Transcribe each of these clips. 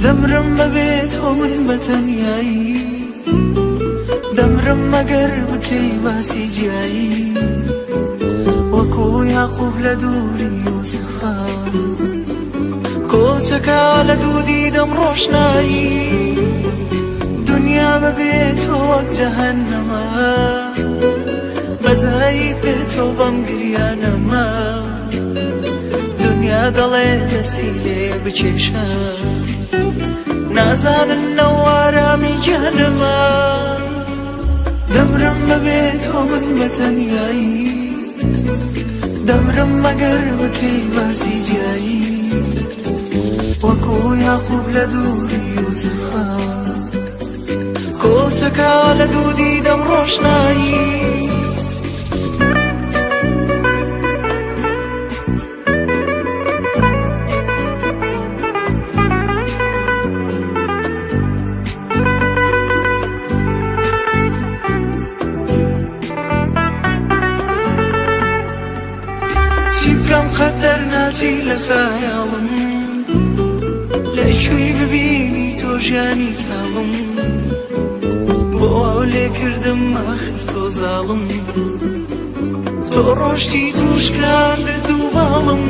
دەمرم بەبێت تۆ من بەتەنیایی دەمرم مەگەر بکەی باسی جیایی وەکو یاقوب لە دووری یوسفا کۆچەکە لە دوودی دەم ڕۆشنایی دنیا بەبێت تۆ وەک جەهەنەمە بەزایت بێت تۆ بەم گریانەمە دنیا دەڵێ دەستی لێ بچێشە نازانن لەو ئارامی جەهەنەمە دەمرم بەبێت تۆ من بەتەنیایی دەمرم مەگەر بکەی باسی جیایی وەکو یاقوب لە دووری یوسفا کۆچەکە لە دوودی دەم ڕۆشنایی چی بکەم قەدەر ناچی لە خەیاڵم لەکوێی ببینی تۆ ژیانی تاڵم بۆ ئەو لێ کردم ئاخر تۆ زاڵم تۆ ڕۆشتی تووشکاندە دوو باڵم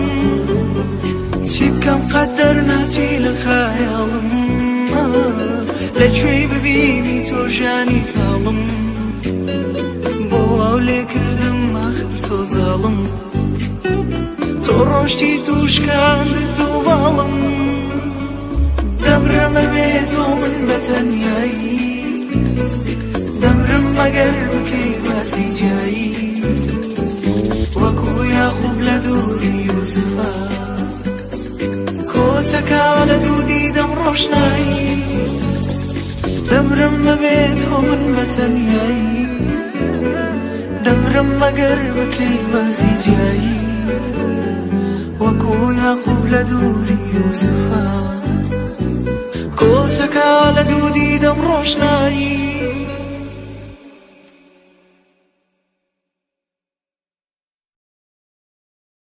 چی بکەم قەدەر ناچی لە خەیاڵم لەکوێی ببینی تۆ ژیانی تاڵم بۆ ئەو لێ کردم ئاخر تۆ زاڵم تۆ ڕۆشتی تووشکاندە دوو باڵم دەمرم بەبێت تۆ من بەتەنیایی دەمرم مەگەر بکەی باسی جیایی وەکو یاقوب لە دووری یوسفا کۆچەکە لە دوودی دەم ڕۆشنایی دەمرم بەبێت تۆ من بەتەنیایی دەمرم مەگەر بکەی باسی جیایی وەکو یاقوب لە دووری یوسفا کۆچەکە لە دوودی دەم ڕۆشنایی